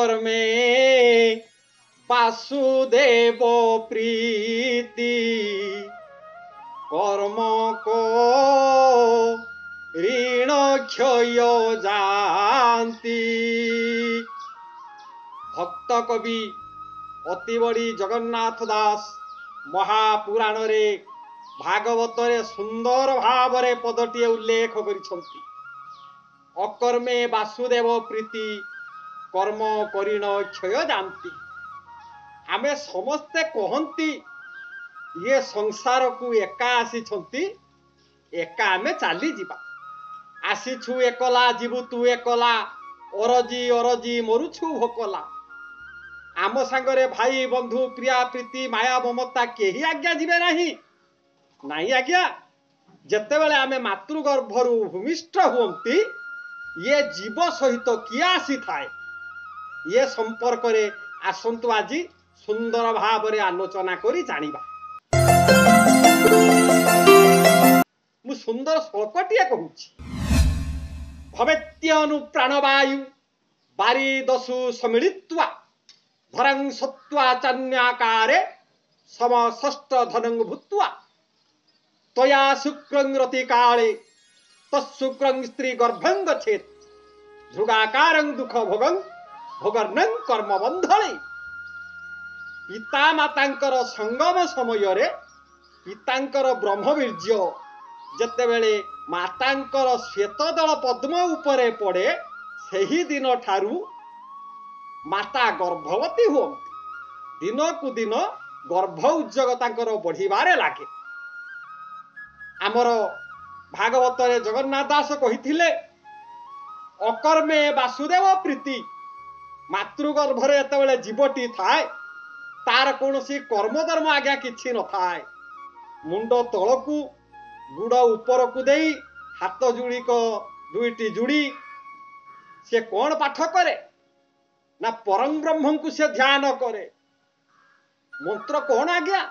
অকর্মে বাসুদেব প্রীতি কর্ম ঋণ ক্ষয় জাতি। ভক্ত কবি অতিবড়ি জগন্নাথ দাস মহাপুরাণরে ভাগবତରେ ସୁନ୍ଦର ଭାବରେ ପଦଟିଏ ଉଲ୍ଲେଖ କରିଛନ୍ତି। ଅକର୍ମେ ବାସୁଦେବ ପ୍ରୀତି କର୍ମ କରିଣ କ୍ଷୟ ଯାନ୍ତି। ଆମେ ସମସ୍ତେ କହନ୍ତି ଇଏ ସଂସାରକୁ ଏକା ଆସିଛନ୍ତି, ଏକା ଆମେ ଚାଲିଯିବା। ଆସିଛୁ ଏକଲା ଯିବୁ ତୁ ଏକଲା, ଅରଜି ଅରଜି ମରୁଛୁ ଭୋକଲା। ଆମ ସାଙ୍ଗରେ ଭାଇ ବନ୍ଧୁ ପ୍ରିୟା ପ୍ରୀତି ମାୟା ମମତା କେହି ଆଜ୍ଞା ଯିବେ ନାହିଁ। ନାଇଁ ଆଜ୍ଞା, ଯେତେବେଳେ ଆମେ ମାତୃଗର୍ଭରୁ ଭୂମିଷ୍ଠ ହୁଅନ୍ତି ଇଏ ଜୀବ ସହିତ କିଏ ଆସିଥାଏ, ଇଏ ସମ୍ପର୍କରେ ଆସନ୍ତୁ ଆଜି ସୁନ୍ଦର ଭାବରେ ଆଲୋଚନା କରି ଜାଣିବା। ମୁଁ ସୁନ୍ଦର ଶ୍ଲୋକଟିଏ କହୁଛି। ଭବେତ୍ୟନୁ ପ୍ରାଣବାୟୁ ବାରିଦସୁ ସମିଳିତ୍ୱା ଧରଂ ସତ୍ତ୍ୱା ଚାନ୍ୟାକାରେ ସମଷଷ୍ଠ ଧନଂ ଭୂତ୍ୱା ତୟା ଶୁକ୍ରଂ ରତି କାଳେ ତତ୍ଶୁକ୍ରଂ ସ୍ତ୍ରୀ ଗର୍ଭଂ ଗଛେତ୍ ଧ୍ରୁଗାକାରଂ ଦୁଃଖ ଭୋଗଂ ଭୋଗର୍ଣ୍ଣଂ କର୍ମ ବନ୍ଧଳେ। ପିତା ମାତାଙ୍କର ସଙ୍ଗମ ସମୟରେ ପିତାଙ୍କର ବ୍ରହ୍ମବୀର୍ଯ୍ୟ ଯେତେବେଳେ ମାତାଙ୍କର ଶ୍ଵେତଦଳ ପଦ୍ମ ଉପରେ ପଡ଼େ ସେହି ଦିନ ଠାରୁ ମାତା ଗର୍ଭବତୀ ହୁଅନ୍ତି। ଦିନକୁ ଦିନ ଗର୍ଭ ଉଦ୍ଯୋଗ ତାଙ୍କର ବଢ଼ିବାରେ ଲାଗେ। ଆମର ଭାଗବତରେ ଜଗନ୍ନାଥ ଦାସ କହିଥିଲେ ଅକର୍ମେ ବାସୁଦେବ ପ୍ରୀତି। ମାତୃଗର୍ଭରେ ଯେତେବେଳେ ଜୀବଟି ଥାଏ ତାର କୌଣସି କର୍ମଧର୍ମ ଆଜ୍ଞା କିଛି ନଥାଏ। ମୁଣ୍ଡ ତଳକୁ ଗୁଡ଼ ଉପରକୁ ଦେଇ ହାତ ଯୋଡ଼ିକ ଦୁଇଟି ଯୋଡ଼ି ସେ କ'ଣ ପାଠ କରେ ନା ପରମ ବ୍ରହ୍ମଙ୍କୁ ସେ ଧ୍ୟାନ କରେ। ମନ୍ତ୍ର କ'ଣ ଆଜ୍ଞା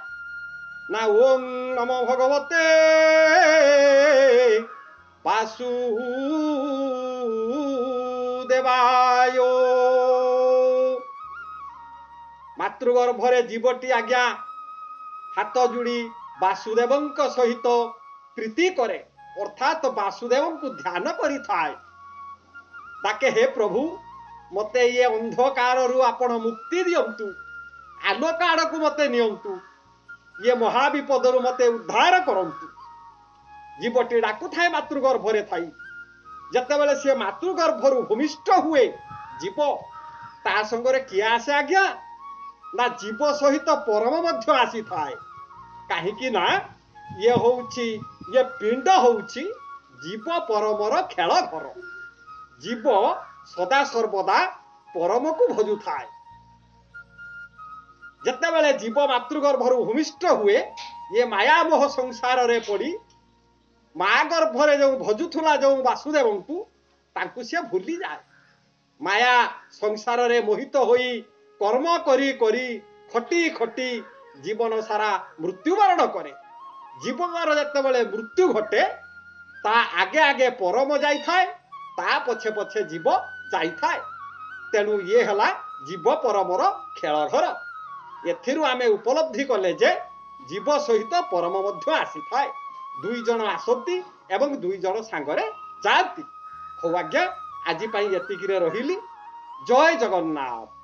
ନା ଓಂ ନମୋ ଭଗବତେ ବାସୁଦେବାୟ। ମାତୃଗର୍ଭରେ ଜୀବଟି ଆଜ୍ଞା ହାତ ଯୋଡ଼ି ବାସୁଦେବଙ୍କ ସହିତ ପ୍ରୀତି କରେ, ଅର୍ଥାତ୍ ବାସୁଦେବଙ୍କୁ ଧ୍ୟାନ କରିଥାଏ। ତାକେ ହେ ପ୍ରଭୁ ମୋତେ ଇଏ ଅନ୍ଧକାରରୁ ଆପଣ ମୁକ୍ତି ଦିଅନ୍ତୁ, ଆଲୋକ ଆଡ଼କୁ ମୋତେ ନିଅନ୍ତୁ, ଇଏ ମହାବିପଦରୁ ମୋତେ ଉଦ୍ଧାର କରନ୍ତୁ। ଜୀବଟି ଡାକୁଥାଏ ମାତୃଗର୍ଭରେ ଥାଇ। ଯେତେବେଳେ ସେ ମାତୃଗର୍ଭରୁ ଭୂମିଷ୍ଠ ହୁଏ ଜୀବ, ତା ସଙ୍ଗରେ କିଏ ଆସେ ଆଜ୍ଞା ନା ଜୀବ ସହିତ ପରମ ମଧ୍ୟ ଆସିଥାଏ। କାହିଁକି ନା ଇଏ ପିଣ୍ଡ ହଉଛି ଜୀବ ପରମର ଖେଳ ଘର। ଜୀବ ସଦା ସର୍ବଦା ପରମକୁ ଭଜୁଥାଏ। ଯେତେବେଳେ ଜୀବ ମାତୃଗର୍ଭରୁ ଭୂମିଷ୍ଠ ହୁଏ ଇଏ ମାୟାମୋହ ସଂସାରରେ ପଡ଼ି ମା ଗର୍ଭରେ ଯେଉଁ ଭଜୁଥିଲା ଯେଉଁ ବାସୁଦେବଙ୍କୁ ତାଙ୍କୁ ସିଏ ଭୁଲିଯାଏ। ମାୟା ସଂସାରରେ ମୋହିତ ହୋଇ କର୍ମ କରି କରି ଖଟି ଖଟି ଜୀବନ ସାରା ମୃତ୍ୟୁବରଣ କରେ। ଜୀବନର ଯେତେବେଳେ ମୃତ୍ୟୁ ଘଟେ ତା ଆଗେ ଆଗେ ପରମ ଯାଇଥାଏ, ତା ପଛେ ପଛେ ଜୀବ ଯାଇଥାଏ। ତେଣୁ ଇଏ ହେଲା ଜୀବ ପରମର ଖେଳ ଘର। ଏଥିରୁ ଆମେ ଉପଲବ୍ଧି କଲେ ଯେ ଜୀବ ସହିତ ପରମ ମଧ୍ୟ ଆସିଥାଏ। ଦୁଇ ଜଣ ଆସନ୍ତି ଏବଂ ଦୁଇ ଜଣ ସାଙ୍ଗରେ ଯାଆନ୍ତି। ହଉ ଆଜ୍ଞା, ଆଜି ପାଇଁ ଏତିକିରେ ରହିଲି। ଜୟ ଜଗନ୍ନାଥ।